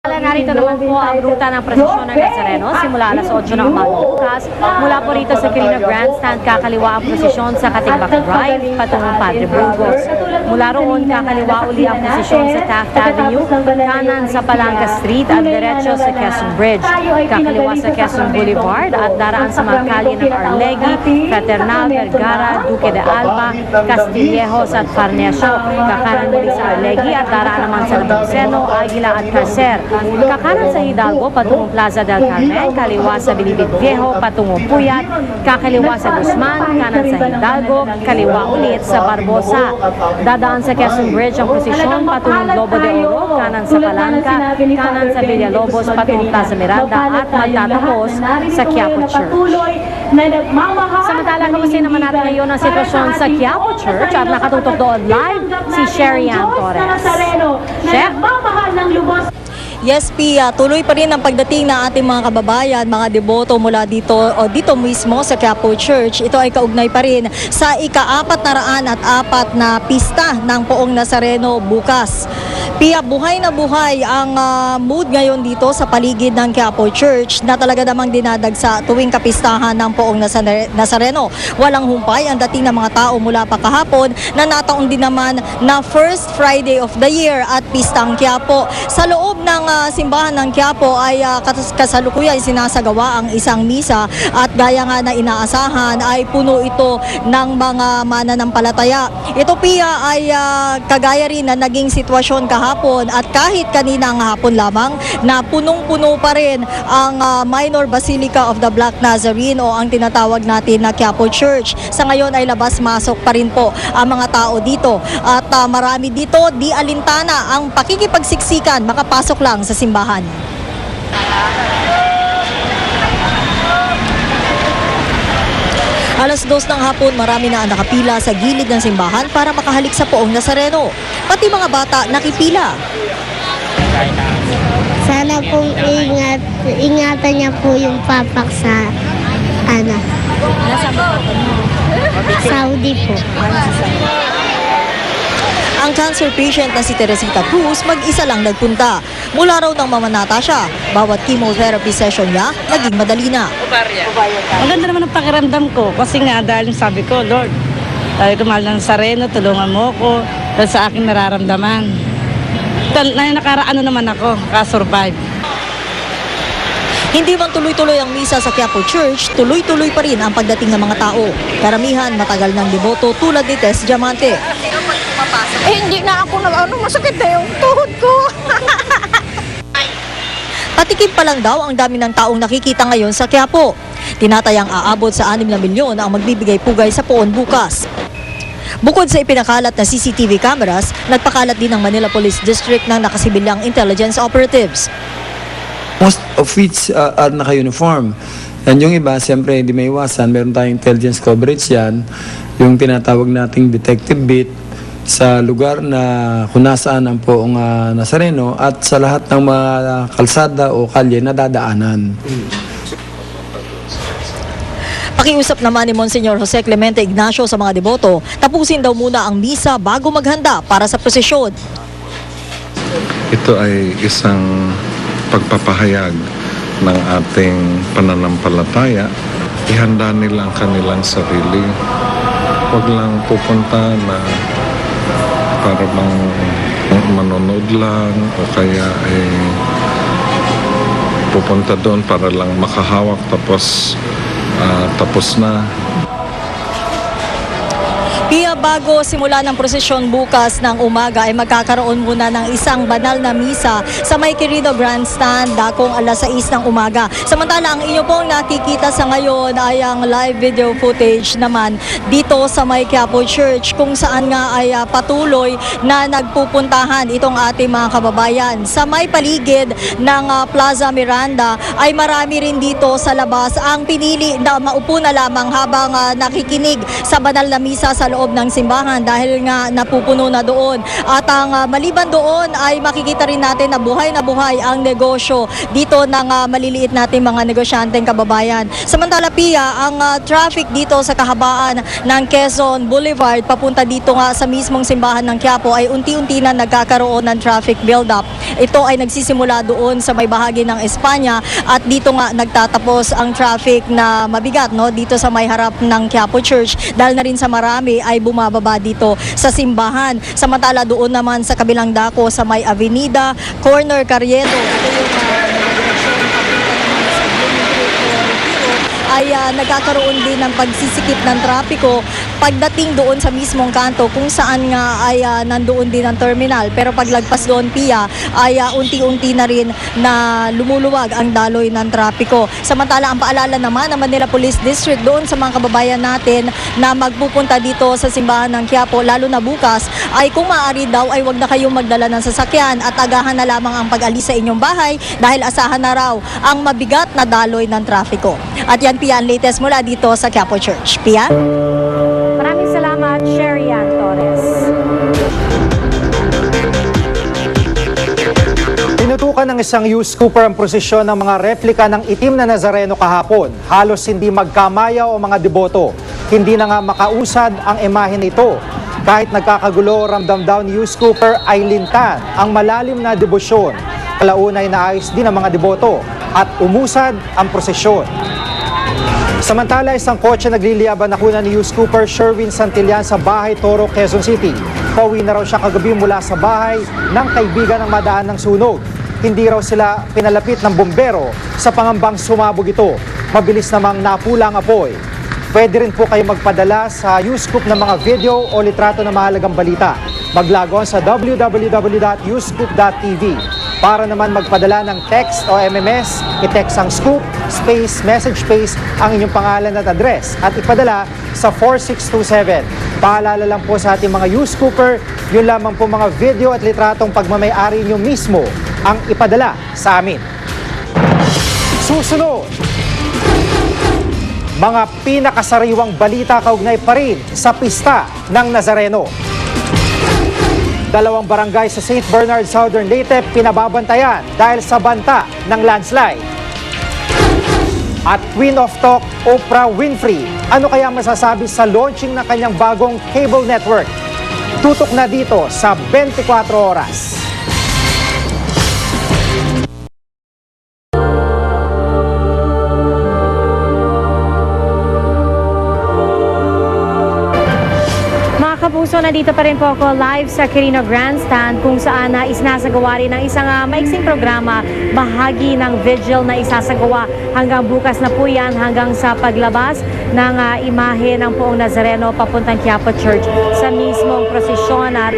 Samantala, narito naman po ang ruta ng prosesyon ng Nazareno simula alas 8 ng umaga bukas. Mula po rito sa Quirino Grandstand, kakaliwa ang prosesyon sa Katigbak Drive patungong Padre Burgos. Mula roon, kakaliwa uli ang prosesyon sa Taft Avenue, kanan sa Palanga Street at diretso sa Quezon Bridge. Kakaliwa sa Quezon Boulevard at daraan sa mga kalye ng Arlegui, Fraternal, Vergara, Duque de Alba, Castillejos at Farnesio. Kakanan muli sa Arlegui at daraan naman sa Labuseno, Aguila at Carcer. Kakanan sa Hidalgo patungong Plaza del Carmen, kaliwa sa Bilibid Viejo patungong Puyat, kakaliwa sa Guzman, kanan sa Hidalgo, kaliwa ulit sa Barbosa. Dadaan sa Quezon Bridge ang prosesyon patungong Lobo de Oro, kanan sa Palanca, kanan sa Villalobos patungong Plaza Miranda at magtatapos sa Quiapo Church. Samantala, kamusta naman natin ngayon ang sitwasyon sa Quiapo Church at nakatutok doon live si Sherry Ann Torres. Chef? Yes, Pia, tuloy pa rin ang pagdating ng ating mga kababayan, mga deboto mula dito o dito mismo sa Quiapo Church. Ito ay kaugnay pa rin sa ika-404 na pista ng Poong Nazareno bukas. Pia, buhay na buhay ang mood ngayon dito sa paligid ng Quiapo Church na talaga namang dinadagsa tuwing kapistahan ng Poong Nazareno. Walang humpay ang dating ng mga tao mula pa kahapon na nataon din naman na first Friday of the year at pistang Quiapo. Sa loob ng simbahan ng Quiapo ay kasalukuyan sinasagawa ang isang misa at gaya nga na inaasahan ay puno ito ng mga mananampalataya. Ito, Pia, ay kagaya rin na naging sitwasyon kahapon at kahit kaninang hapon lamang na punong-puno pa rin ang Minor Basilica of the Black Nazarene o ang tinatawag natin na Quiapo Church. Sa ngayon ay labas-masok pa rin po ang mga tao dito at marami dito di alintana ang pakikipagsiksikan makapasok lang sa simbahan. Alas 2 ng hapon, marami na ang nakapila sa gilid ng simbahan para makahalik sa Poong Nazareno. Pati mga bata nakipila. Sana pong ingatan niya po yung papak sa Saudi po. Ang cancer patient na si Teresita Cruz mag-isa lang nagpunta. Mula raw nang mamanata siya, bawat chemotherapy session niya naging madali na. Maganda naman ang pakiramdam ko kasi nga dahil sabi ko, Lord, sabi ko, mahal ng Nazareno, tulungan mo ko dahil sa aking nararamdaman. Nakaraano naman ako, nakasurvive. Hindi man tuloy-tuloy ang misa sa Quiapo Church, tuloy-tuloy pa rin ang pagdating ng mga tao. Karamihan matagal ng deboto tulad ni Tess Diamante. Hindi na ako masakit na yung tuhod ko. Patikim pa lang daw ang dami ng taong nakikita ngayon sa Quiapo. Tinatayang aabot sa 6 na milyon ang magbibigay pugay sa poon bukas. Bukod sa ipinakalat na CCTV cameras, nagpakalat din ng Manila Police District ng nakasibilang intelligence operatives. Most of which are naka-uniform. And yung iba, siyempre, hindi may iwasan. Meron tayong intelligence coverage yan. Yung tinatawag nating detective beat sa lugar na kung nasaan ang Poong Nazareno at sa lahat ng mga kalsada o kalye na dadaanan. Pakiusap naman ni Monsignor Jose Clemente Ignacio sa mga deboto, tapusin daw muna ang misa bago maghanda para sa prosesyon. Ito ay isang pagpapahayag ng ating pananampalataya. Ihanda nila ang kanilang sarili. Huwag lang pupunta na para bang manonood lang o kaya ay pupunta doon para lang makahawak tapos na. Pia, bago simula ng prosesyon bukas ng umaga ay magkakaroon muna ng isang banal na misa sa may Quirino Grandstand dakong alas 6 ng umaga. Samantala, ang inyo pong nakikita sa ngayon ay ang live video footage naman dito sa may Quiapo Church kung saan nga ay patuloy na nagpupuntahan itong ating mga kababayan. Sa may paligid ng Plaza Miranda ay marami rin dito sa labas ang pinili na maupo na lamang habang nakikinig sa banal na misa sa loob ng ng simbahan dahil nga napupuno na doon. At ang maliban doon ay makikita rin natin na buhay ang negosyo dito ng maliliit nating mga negosyanteng kababayan. Samantala Pia, ang traffic dito sa kahabaan ng Quezon Boulevard papunta dito nga sa mismong simbahan ng Quiapo ay unti-unti na nagkakaroon ng traffic build-up. Ito ay nagsisimula doon sa may bahagi ng Espanya at dito nga nagtatapos ang traffic na mabigat dito sa may harap ng Quiapo Church dahil na rin sa marami ay bumababa dito sa simbahan. Samantala doon naman sa kabilang dako sa may Avenida Corner Carriedo, ito yung direksyon ay nagkakaroon din ng pagsisikip ng trapiko pagdating doon sa mismong kanto kung saan nga ay nandoon din ang terminal. Pero paglagpas doon Pia ay unti-unti na rin na lumuluwag ang daloy ng trapiko. Samantala ang paalala naman ng Manila Police District doon sa mga kababayan natin na magpupunta dito sa simbahan ng Quiapo lalo na bukas ay kung maaari daw ay wag na kayong magdala ng sasakyan at agahan na lamang ang pag-alis sa inyong bahay dahil asahan na raw ang mabigat na daloy ng trapiko. At yan Pia, ang latest mula dito sa Quiapo Church. Pia? Maraming salamat, Sherry Ann Torres. Tinutukan ng isang youth scooper ang prosesyon ng mga replika ng itim na Nazareno kahapon. Halos hindi magkamayaw ang mga deboto. Hindi na nga makausad ang imahe nito. Kahit nagkakagulo, ramdam daw ni youth scooper ay lintan ang malalim na debosyon. Kalaunay naayos din ang mga deboto at umusad ang prosesyon. Samantala, isang kotse nagliliyaban na kuna ni youth scooper Sherwin Santillan sa Bahay Toro, Quezon City. Pauwi na raw siya kagabi mula sa bahay ng kaibigan ng madaan ng sunog. Hindi raw sila pinalapit ng bombero sa pangambang sumabog ito. Mabilis namang napula ang apoy. Pwede rin po kayo magpadala sa YouScoop ng mga video o litrato ng mahalagang balita. Maglagon sa www.youscoop.tv. Para naman magpadala ng text o MMS, i-text ang scoop, space, message space, ang inyong pangalan at address at ipadala sa 4627. Paalala lang po sa ating mga YouScooper, yun lamang po mga video at litratong pagmamayari nyo mismo ang ipadala sa amin. Susunod, mga pinakasariwang balita kaugnay pa rin sa pista ng Nazareno. Dalawang barangay sa St. Bernard, Southern Leyte pinababantayan dahil sa banta ng landslide. At Queen of Talk, Oprah Winfrey, ano kaya masasabi sa launching ng kanyang bagong cable network? Tutok na dito sa 24 Oras. Kapuso, nandito pa rin po ako live sa Quirino Grandstand kung saan isinasagawa rin ng isang maiksing programa, bahagi ng vigil na isasagawa hanggang bukas na po yan, hanggang sa paglabas ng imahe ng Poong Nazareno papuntang Quiapo Church sa mismong prosesyon. At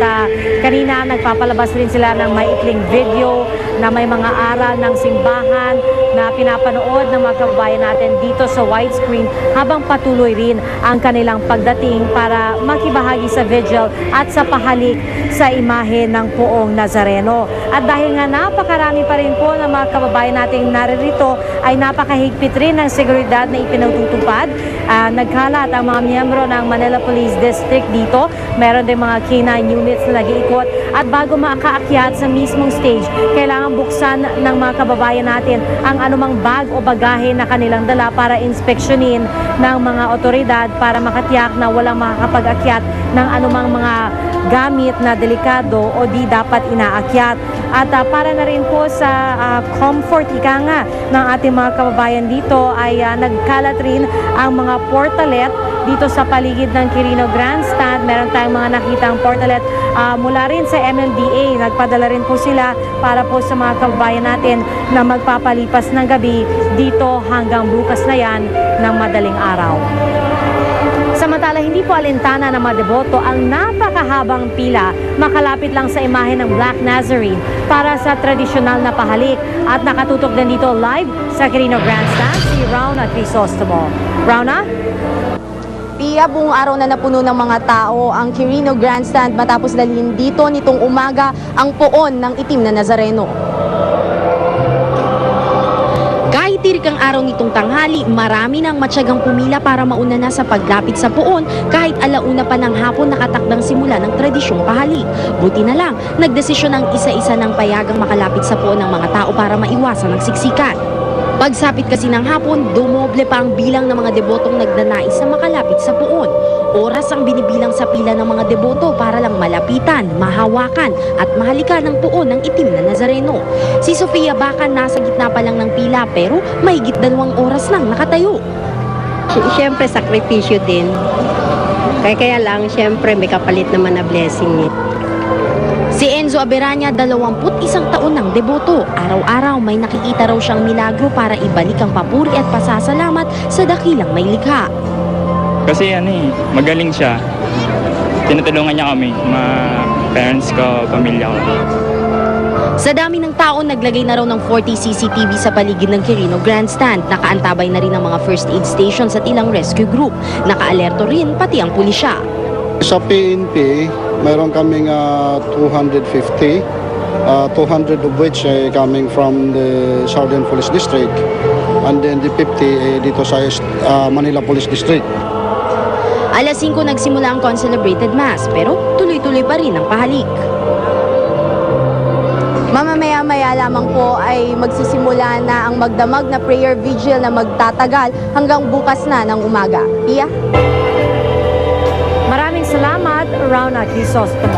kanina nagpapalabas rin sila ng maikling video na may mga aral ng simbahan na pinapanood ng mga kababayan natin dito sa widescreen habang patuloy rin ang kanilang pagdating para makibahagi sa vigil at sa pahalik sa imahe ng Poong Nazareno. At dahil nga napakarami pa rin po ng mga kababayan nating naririto, ay napakahigpit rin ng seguridad na ipinatutupad. Nagkalat ang mga miyembro ng Manila Police District dito. Meron din mga K9 units na nag-iikot. At bago makaakyat sa mismong stage, kailangan buksan ng mga kababayan natin ang anumang bag o bagahe na kanilang dala para inspeksyonin ng mga otoridad para makatiyak na walang makakapag-akyat ng anumang mga gamit na delikado o di dapat inaakyat. At para na rin po sa comfort ika nga ng ating mga kababayan dito ay nagkalat rin ang mga portalet dito sa paligid ng Quirino Grandstand. Meron tayong mga nakitang portalet mula rin sa MMDA. Nagpadala rin po sila para po sa mga kababayan natin na magpapalipas ng gabi dito hanggang bukas na yan ng madaling araw. Samantala, hindi po alintana ng mga deboto ang napakahabang pila makalapit lang sa imahe ng Black Nazarene para sa tradisyonal na pahalik. At nakatutok din dito live sa Quirino Grandstand si Rauna Crisostomo. Rauna? Pia, buong araw na napuno ng mga tao ang Quirino Grandstand matapos dalhin dito nitong umaga ang poon ng itim na Nazareno. Kahit Tirik ang araw nitong tanghali, marami nang matyagang pumila para mauna na sa paglapit sa puon kahit alauna pa ng hapon nakatakdang simula ng tradisyong pahalik. Buti na lang, nagdesisyon ang isa-isa ng payagang makalapit sa puon ng mga tao para maiwasan ang siksikan. Pagsapit kasi ng hapon, dumoble pa ang bilang ng mga debotong nagnanais na makalapit sa puon. Oras ang binibilang sa pila ng mga deboto para lang malapitan, mahawakan at mahalikan ng puon ng itim na Nazareno. Si Sofia Bacan nasa gitna pa lang ng pila pero mahigit 2 oras lang nakatayo. Siyempre, sakripisyo din. Kaya lang, siyempre, may kapalit naman na blessing eh. Si Enzo Aberania, 21 taon ng deboto. Araw-araw may nakikita raw siyang milagro para ibalik ang papuri at pasasalamat sa dakilang may likha. Kasi magaling siya. Tinutulungan niya kami, mga parents ko, pamilya ko. Sa dami ng tao, naglagay na raw ng 40 CCTV sa paligid ng Quirino Grandstand. Nakaantabay na rin ang mga first aid stations at ilang rescue group. Nakaalerto rin pati ang pulisya. Sa PNP, mayroon kaming 250, 200 of which ay coming from the Southern Police District, and then the 50 dito sa Manila Police District. Alas 5 nagsimula ang concelebrated mass pero tuloy-tuloy pa rin ang pahalik. Mamamaya-maya lamang po ay magsisimula na ang magdamag na prayer vigil na magtatagal hanggang bukas na ng umaga. Pia? Maraming salamat, Rona Crisostomo.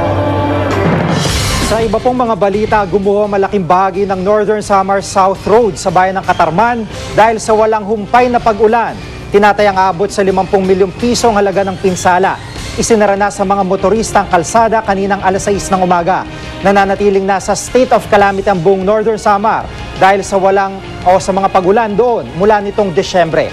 Sa iba pong mga balita, gumuho malaking bahagi ng Northern Samar South Road sa bayan ng Katarman dahil sa walang humpay na pag-ulan. Tinatayang abot sa 50 milyong piso ang halaga ng pinsala. Isinara na sa mga motorista ang kalsada kaninang alas 6 ng umaga. Nananatiling nasa state of calamity ang buong Northern Samar dahil sa sa mga pag-ulan doon mula nitong Desyembre.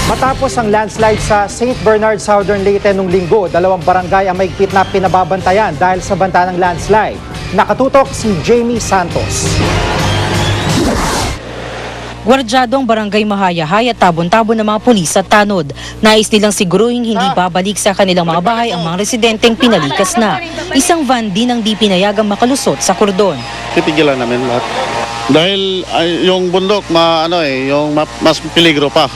Matapos ang landslide sa St. Bernard, Southern Leyte nung linggo, 2 barangay ang mahigpit na pinababantayan dahil sa banta ng landslide. Nakatutok si Jamie Santos. Gwardyado ang barangay Mahayahay at tabon-tabon ng mga pulis at tanod. Nais nilang siguruhin hindi babalik sa kanilang mga bahay ang mga residenteng pinalikas na. Isang van din ang di pinayagang makalusot sa kordon. Titigilan namin lahat. Dahil yung bundok yung mas peligro pa.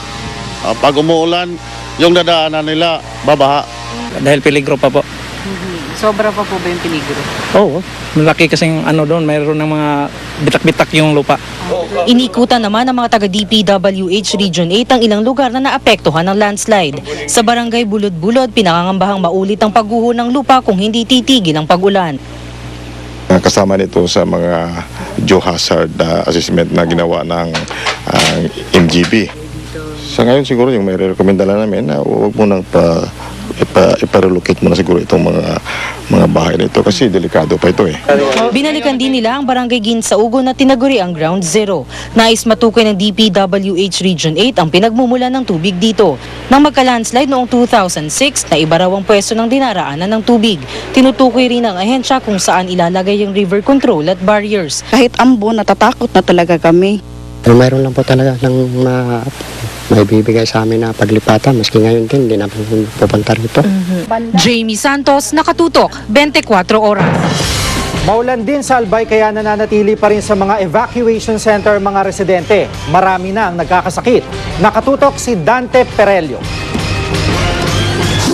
Pag umuulan, yung dadaanan nila babaha. Dahil peligro pa po. Sobra pa po ba yung peligro? Oo, malaki kasing doon, mayroon ng mga bitak-bitak yung lupa. Inikutan naman ng mga taga-DPWH Region 8 ang ilang lugar na naapektuhan ng landslide. Sa barangay Bulod-Bulod, pinangangambahang maulit ang pagguho ng lupa kung hindi titigil ang pag-ulan. Kasama nito sa mga geohazard assessment na ginawa ng MGB. Sa ngayon siguro yung may rekomenda lang namin na huwag mo nang iparelocate mo na siguro itong mga bahay na ito kasi delikado pa ito eh. Binalikan din nila ang barangay Ginsaugo na tinaguri ang Ground Zero. Nais matukoy ng DPWH Region 8 ang pinagmumula ng tubig dito. Nang magka-landslide noong 2006, na iba raw ang pwesto ng dinaraanan ng tubig. Tinutukoy rin ng ahensya kung saan ilalagay yung river control at barriers. Kahit ambo, natatakot na talaga kami. Mayroon lang po talaga ng may bibigay sa amin na paglipatan. Maski ngayon din, hindi na pupunta rito. Jamie Santos, Nakatutok, 24 Oras. Maulan din sa Albay kaya nananatili pa rin sa mga evacuation center mga residente. Marami na ang nagkakasakit. Nakatutok si Dante Perelio.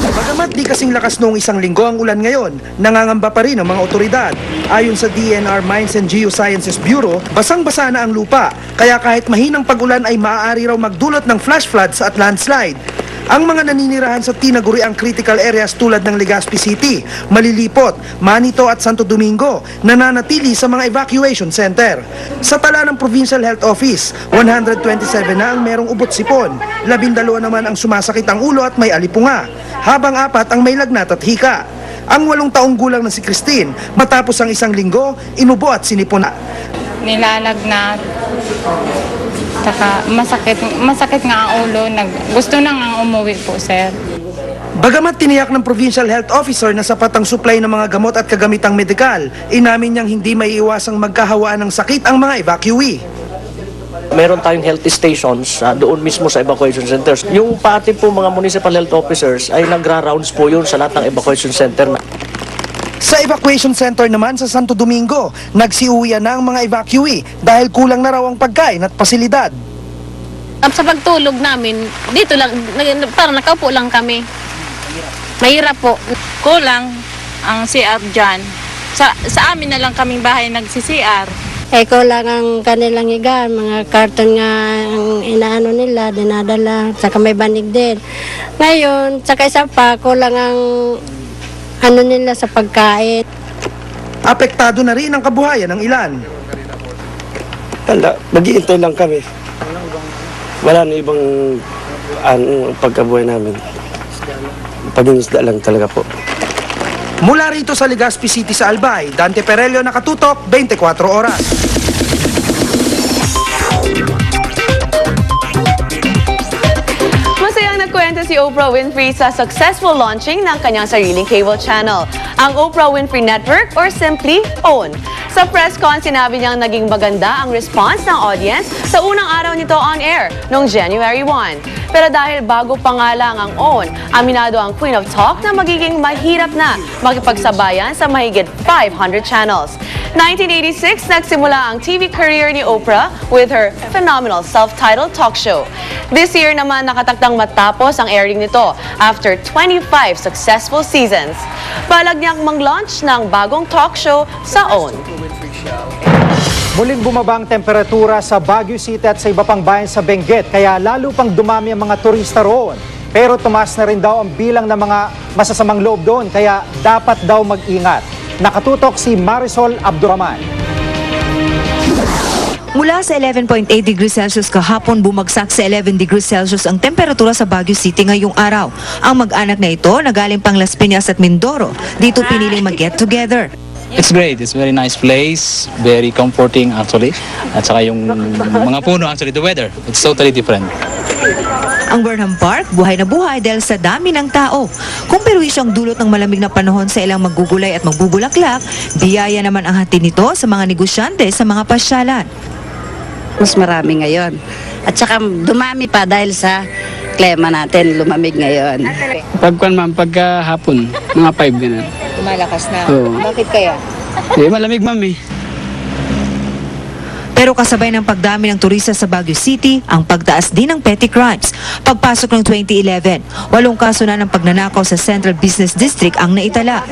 Bagamat di kasing lakas noong isang linggo ang ulan ngayon, nangangamba pa rin ang mga otoridad. Ayon sa DNR Mines and Geosciences Bureau, basang-basa na ang lupa. Kaya kahit mahinang pag-ulan ay maaari raw magdulot ng flash floods at landslide. Ang mga naninirahan sa tinaguri ang critical areas tulad ng Legazpi City, Malilipot, Manito at Santo Domingo nananatili sa mga evacuation center. Sa tala ng Provincial Health Office, 127 na ang merong ubot-sipon, 12 naman ang sumasakit ang ulo at may alipunga, habang 4 ang may lagnat at hika. Ang 8 taong gulang na si Christine, matapos ang isang linggo, inubo at sinipon. Nilalagnat. Saka masakit nga ang ulo. Gusto na nga umuwi po, sir. Bagamat tiniyak ng Provincial Health Officer na sapat ang supply ng mga gamot at kagamitang medikal, inamin niyang hindi maiiwasang magkahawaan ng sakit ang mga evacuee. Meron tayong health stations doon mismo sa evacuation centers. Yung pati po mga municipal health officers ay nagra-rounds po yun sa lahat ng evacuation center. Sa evacuation center naman sa Santo Domingo, nagsiuwian na ang mga evacuee dahil kulang na raw ang pagkain at pasilidad. Sa pagtulog namin, dito lang, parang nakaupo lang kami. Mahirap po. Kulang ang CR dyan. Sa amin na lang kaming bahay nagsi-CR. Ko lang ang kanilang higaan, mga karton nga ang inaano nila, dinadala, saka may banig din. Ngayon, saka isa pa, kulang ang ano nila sa pagkain. Apektado na rin ang kabuhayan ng ilan. Mag-iintay lang kami. Wala na ibang pagkabuhay namin. Pag-iisda lang talaga po. Mula rito sa Legazpi City sa Albay, Dante Perelio, nakatutok, 24 oras. Masayang nagkwento si Oprah Winfrey sa successful launching ng kanyang sariling cable channel, ang Oprah Winfrey Network or simply OWN. Sa press con, sinabi niyang naging maganda ang response ng audience sa unang araw nito on air noong January 1. Pero dahil bago pa nga lang ang OWN, aminado ang Queen of Talk na magiging mahirap na makipagsabayan sa mahigit 500 channels. 1986, nagsimula ang TV career ni Oprah with her phenomenal self-titled talk show. This year naman nakatakdang matapos ang airing nito after 25 successful seasons. Balag niyang mang-launch ng bagong talk show sa OWN. Muling bumaba ang temperatura sa Baguio City at sa iba pang bayan sa Benguet, kaya lalo pang dumami ang mga turista roon. Pero tumaas na rin daw ang bilang ng mga masasamang loob doon, kaya dapat daw mag-ingat. Nakatutok si Marisol Abduraman. Mula sa 11.8 degrees Celsius kahapon, bumagsak sa 11 degrees Celsius ang temperatura sa Baguio City ngayong araw. Ang mag-anak na ito, nagaling pang Las Piñas at Mindoro. Dito piniling mag-get together. It's great. It's very nice place. Very comforting actually. At saka yung mga puno actually, the weather, it's totally different. Ang Burnham Park, buhay na buhay dahil sa dami ng tao. Kung perwisyo ang dulot ng malamig na panahon sa ilang maggugulay at magbubulaklak, biyaya naman ang hatid nito sa mga negosyante sa mga pasyalan. Mas marami ngayon. At saka dumami pa dahil sa klima natin, lumamig ngayon. Pagka hapon, mga 5 ganun. Lumalakas na. Oo. Bakit kaya? Malamig mami. Pero kasabay ng pagdami ng turista sa Baguio City, ang pagtaas din ng petty crimes. Pagpasok ng 2011, 8 kaso na ng pagnanakaw sa Central Business District ang naitala.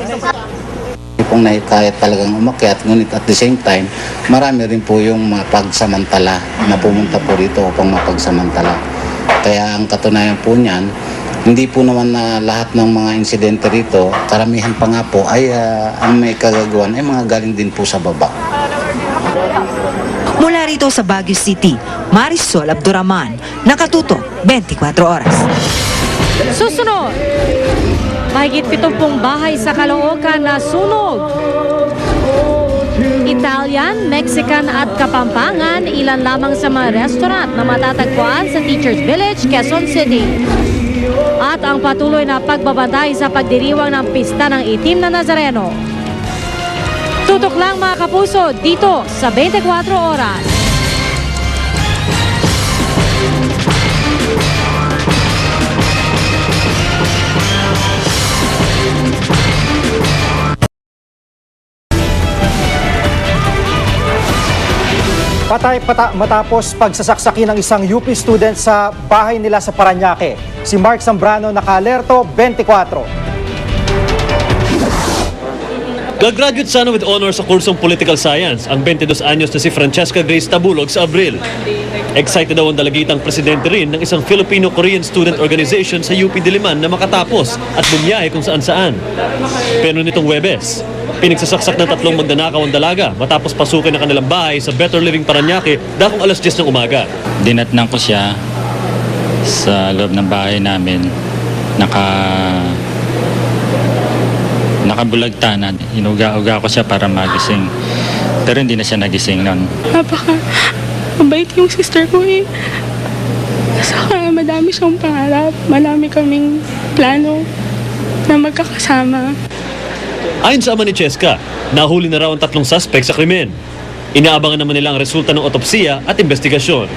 Kung kaya talagang umakyat, ngunit at the same time, marami rin po yung mga pagsamantala na pumunta po rito upang mapagsamantala. Kaya ang katunayan po niyan, hindi po naman na lahat ng mga insidente rito, karamihan pa nga po ay ang may kagagawan ay mga galing din po sa baba. Mula rito sa Baguio City, Marisol Abduraman, nakatutok 24 oras. Susunod, mahigit 70 bahay sa Caloocan na sunog. Italian, Mexican at Kapampangan, ilan lamang sa mga restaurant na matatagpuan sa Teachers Village, Quezon City. At ang patuloy na pagbabantay sa pagdiriwang ng pista ng Itim na Nazareno. Tutok lang mga kapuso dito sa 24 oras. Matapos pagsasaksakin ng isang UP student sa bahay nila sa Parañaque, si Mark Zambrano naka-alerto 24. Gagraduate sana with honor sa kursong Political Science ang 22 anyos na si Francesca Grace Tabulog sa Abril. Excited daw ang dalagitang presidente rin ng isang Filipino-Korean student organization sa UP Diliman na makatapos at bumiyahe kung saan-saan. Pero nitong Huwebes, pinagsasaksak ng 3 magnanakaw ang dalaga matapos pasukin ang kanilang bahay sa Better Living Parañaque dakong alas 10 ng umaga. Dinatnan ko siya sa loob ng bahay namin. Nakabulagta na. Inuga-uga ko siya para magising. Pero hindi na siya nagising noon. Mabait yung sister ko eh. Saka madami siyang pangarap. Marami kaming plano na magkakasama. Ayon sa ama ni Cheska, nahuli na raw ang 3 suspect sa krimen. Inaabangan naman nila ang resulta ng otopsiya at investigasyon.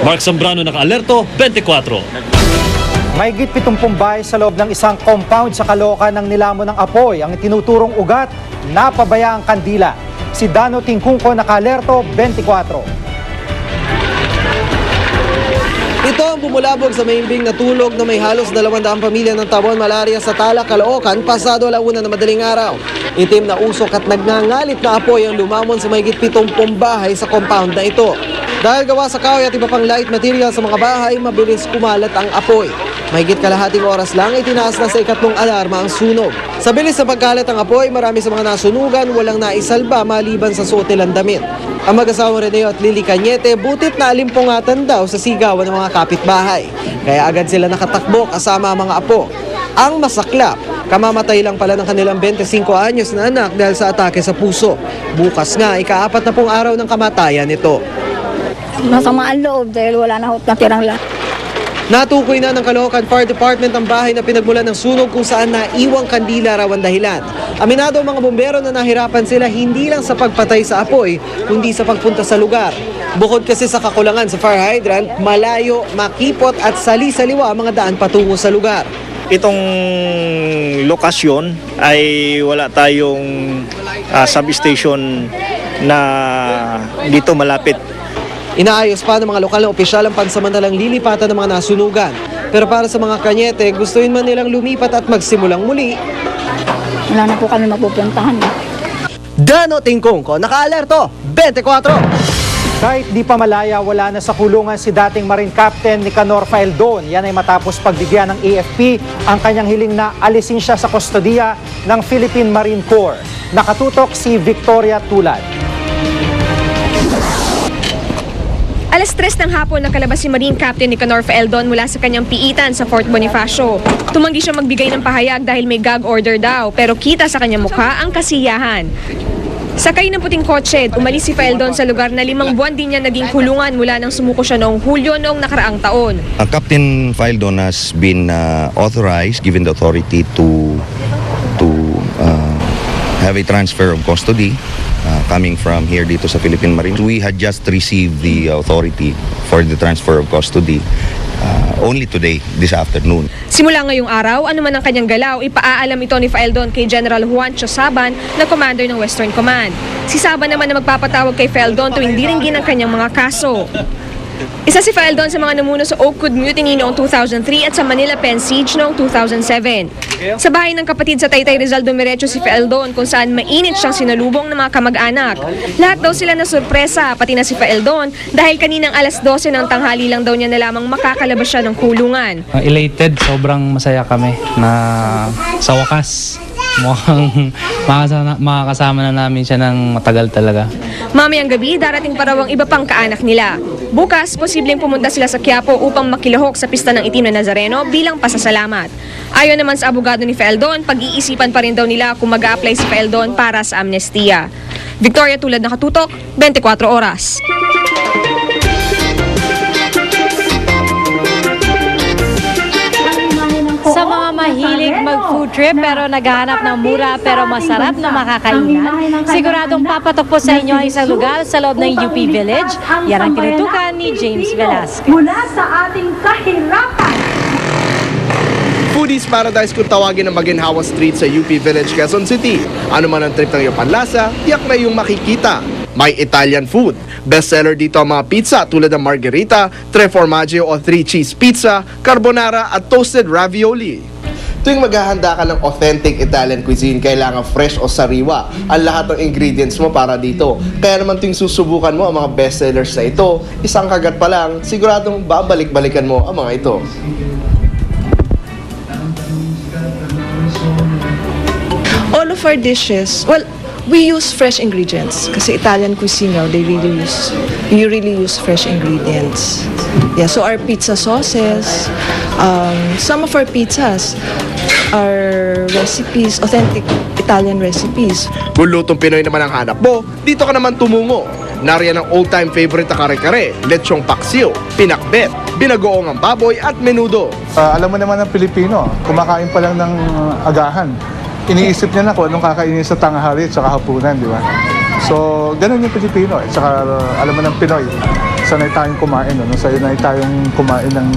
Mark Zambrano, naka-alerto 24. Mahigit 70 bahay sa loob ng isang compound sa Caloocan ng nilamon ng apoy ang itinuturong ugat, napabaya ang kandila. Si Dano Tingkungko, naka-alerto, 24. Ito ang bumulabog sa maimbing na tulog na may halos 200 pamilya ng Tabon Malaria sa Tala, Caloocan, pasado 1:00 na madaling araw. Itim na usok at nagngangalit na apoy ang lumamon sa mahigit 70 bahay sa compound na ito. Dahil gawa sa kahoy at iba pang light material sa mga bahay, mabilis kumalat ang apoy. Mahigit kalahating oras lang, itinaas na sa ikatlong alarma ang sunog. Sa bilis sa pagkalat ng apoy, marami sa mga nasunugan, walang naisalba maliban sa suot nilang damit. Ang mag-asawang Reneo at Lily Cañete, butit na alimpungatan daw sa sigawan ng mga kapitbahay. Kaya agad sila nakatakbo kasama ang mga apo. Ang masaklap, kamamatay lang pala ng kanilang 25 anyos na anak dahil sa atake sa puso. Bukas nga, ika-4 na pong araw ng kamatayan nito. Masama ang loob dahil wala na natirang lahat. Natukoy na ng Caloocan Fire Department ang bahay na pinagmulan ng sunog kung saan naiwang kandila raw ang dahilan. Aminado ang mga bumbero na nahirapan sila hindi lang sa pagpatay sa apoy, kundi sa pagpunta sa lugar. Bukod kasi sa kakulangan sa fire hydrant, malayo, makipot at sali-saliwa ang mga daan patungo sa lugar. Itong lokasyon ay wala tayong substation na dito malapit. Inaayos pa ng mga lokal na opisyal ang pansamantalang lilipatan ng mga nasunugan. Pero para sa mga Cañete, gustuin man nilang lumipat at magsimulang muli. Wala na po kami mapupuntahan. Dano Tingkungko, naka-alerto, 24. Kahit di pa malaya, wala na sa kulungan si dating Marine Captain Nicanor Faeldon. Yan ay matapos pagbigyan ng AFP ang kanyang hiling na alisin siya sa kustodiya ng Philippine Marine Corps. Nakatutok si Victoria Tulad. Alas 3 ng hapon nakalabas si Marine Captain Nicanor Faeldon mula sa kanyang piitan sa Fort Bonifacio. Tumanggi siya magbigay ng pahayag dahil may gag order daw, pero kita sa kanyang mukha ang kasiyahan. Sakay ng puting kotse, umalis si Faeldon sa lugar na 5 buwan din niya naging kulungan mula nang sumuko siya noong Hulyo noong nakaraang taon. Captain Faeldon has been authorized, given the authority to have a transfer of custody coming from here dito sa Philippine Marine. We had just received the authority for the transfer of custody only today, this afternoon. Simula ngayong araw, ano man ang kanyang galaw, ipaalam ito ni Faeldon kay General Juancho Saban na commander ng Western Command. Si Saban naman na magpapatawag kay Faeldon tuwing diringgin ang kanyang mga kaso. Isa si Faeldon sa mga namuno sa Oakwood Mutiny noong 2003 at sa Manila Pen Siege noong 2007. Sa bahay ng kapatid sa Taytay Rizal dumiretso si Faeldon kung saan mainit siyang sinalubong ng mga kamag-anak. Lahat daw sila na sorpresa, pati na si Faeldon, dahil kaninang alas 12 ng tanghali lang daw niya na lamang makakalabas siya ng kulungan. Elated, sobrang masaya kami na sa wakas mukhang makakasama na namin siya ng matagal talaga. Mamayang gabi, darating pa raw ang iba pang kaanak nila. Bukas, posibleng pumunta sila sa Quiapo upang makilahok sa pista ng Itim na Nazareno bilang pasasalamat. Ayon naman sa abogado ni Faeldon, pag-iisipan pa rin daw nila kung mag-a-apply si Faeldon para sa amnestia. Victoria Tulad, nakatutok, 24 oras. Sa mga mahilig mag-food trip pero naghahanap ng mura pero masarap na makakainan, siguradong papatok po sa inyo ang isang lugar sa loob ng UP Village. Yan ang tinutukan ni James Velasquez. Mula sa ating kahirapan. Foodies Paradise kung tawagin ang Maginhawa Street sa UP Village, Quezon City. Ano man ang trip ng iyong panlasa, tiyak na iyong makikita. May Italian food. Bestseller dito ang mga pizza tulad ng margherita, tre formaggio o 3-cheese pizza, carbonara at toasted ravioli. Tuwing maghahanda ka ng authentic Italian cuisine, kailangan fresh o sariwa ang lahat ng ingredients mo para dito. Kaya naman tuwing susubukan mo ang mga bestsellers na ito, isang kagat pa lang, siguradong babalik-balikan mo ang mga ito. All of our dishes, well, we use fresh ingredients kasi Italian cuisine, you really use fresh ingredients. Yeah, so our pizza sauces, some of our pizzas are recipes, authentic Italian recipes. Kung lutong Pinoy naman ang hanap mo, dito ka naman tumungo. Nariyan ang all-time favorite na kare-kare, lechong paksiw, pinakbet, binagoong ang baboy at menudo. Alam mo naman ng Pilipino, kumakain pa lang ng agahan. Iniisip niya na kung anong kakainin sa tanghali at sa hapunan, di ba? So, ganun yung Pilipino. At saka, alam mo ng Pinoy, sanay tayong kumain. No? Sanay tayong kumain ng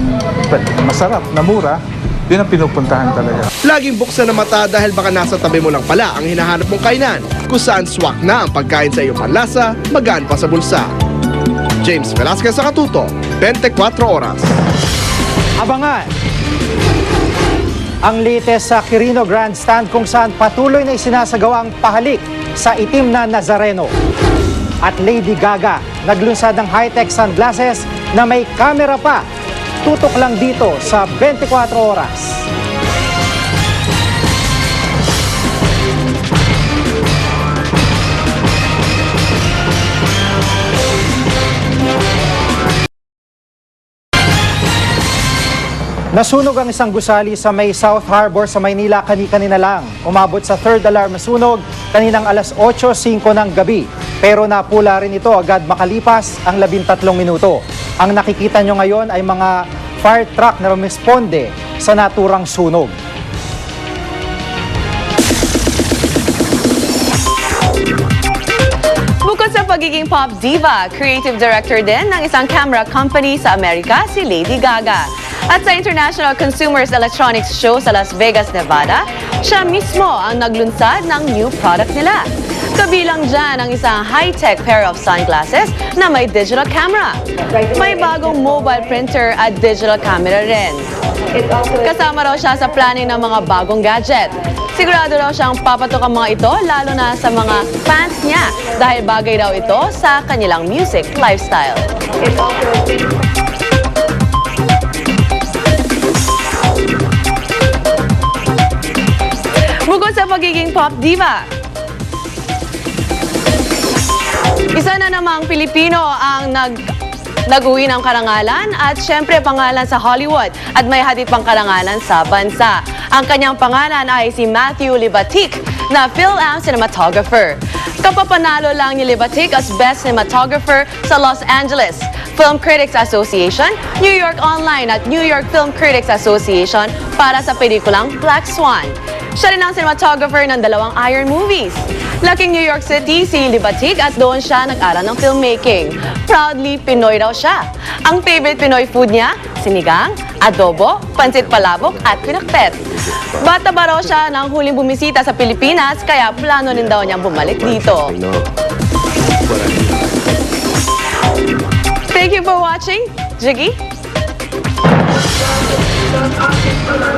masarap, na mura. Yun ang pinupuntahan talaga. Laging buksan na mata dahil baka nasa tabi mo lang pala ang hinahanap mong kainan, kung saan swak na ang pagkain sa iyong panlasa, magaan pa sa bulsa. James Velasquez sa Katuto, 24 Oras. Abangan ang latest sa Quirino Grandstand kung saan patuloy na isinasagawa ang pahalik sa itim na Nazareno. At Lady Gaga naglunsad ng high-tech sunglasses na may camera pa. Tutok lang dito sa 24 Oras. Nasunog ang isang gusali sa may South Harbor sa Maynila kani-kanina lang. Umabot sa third alarm na sunog kaninang alas 8:05 ng gabi. Pero napula rin ito agad makalipas ang 13 minuto. Ang nakikita nyo ngayon ay mga fire truck na rumisponde sa naturang sunog. Bukod sa pagiging pop diva, creative director din ng isang camera company sa Amerika, si Lady Gaga. At sa International Consumers Electronics Show sa Las Vegas, Nevada, siya mismo ang naglunsad ng new product nila. Kabilang dyan ang isang high-tech pair of sunglasses na may digital camera. May bagong mobile printer at digital camera rin. Kasama raw siya sa planning ng mga bagong gadget. Sigurado raw siyang papatok ang mga ito lalo na sa mga fans niya dahil bagay daw ito sa kanilang music lifestyle. Bukod sa pagiging pop diva, isa na namang Pilipino ang nag-uwi ng karangalan at syempre pangalan sa Hollywood at may hatid pang karangalan sa bansa. Ang kanyang pangalan ay si Matthew Libatic na Film-Am cinematographer. Kapapanalo lang ni Libatic as Best Cinematographer sa Los Angeles Film Critics Association, New York Online at New York Film Critics Association para sa pelikulang Black Swan. Siya rin ang cinematographer ng 2 Iron movies. Laking New York City si Libatic at doon siya nag-aral ng filmmaking. Proudly Pinoy raw siya. Ang favorite Pinoy food niya, sinigang, adobo, pansit palabok at pinakpet. Bata ba raw siya nang huling bumisita sa Pilipinas kaya plano rin daw niyang bumalik dito. Thank you for watching. Jiggy?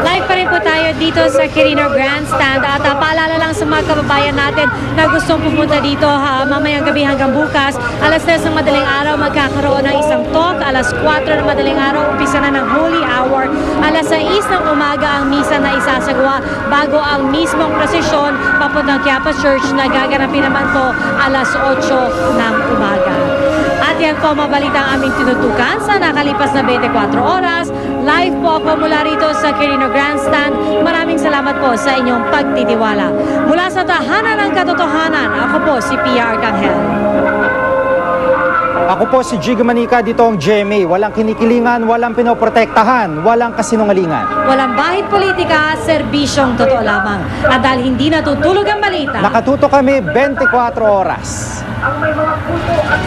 Live pa rin po tayo dito sa Quirino Grandstand at paalala lang sa mga kababayan natin na gustong pumunta dito mamayang gabi hanggang bukas. Alas 3 ng madaling araw magkakaroon ng isang talk. Alas 4 ng madaling araw umpisa na ng Holy Hour. Alas 6 ng umaga ang misa na isasagawa bago ang mismong prosesyon papuntang Quiapo Church na gaganapin naman po alas 8 ng umaga. At yan po mabalita ang aming tinutukan sa nakalipas na 24 oras. Live po ako mula rito sa Quirino Grandstand. Maraming salamat po sa inyong pagtitiwala. Mula sa tahanan ng katotohanan, ako po si Pia Arcangel. Ako po si Jiggy Manica, dito ang GMA. Walang kinikilingan, walang pinoprotektahan, walang kasinungalingan. Walang bahid politika, serbisyong totoo lamang. At dahil hindi natutulog ang balita, Nakatuto kami 24 oras. Ang may mga puso at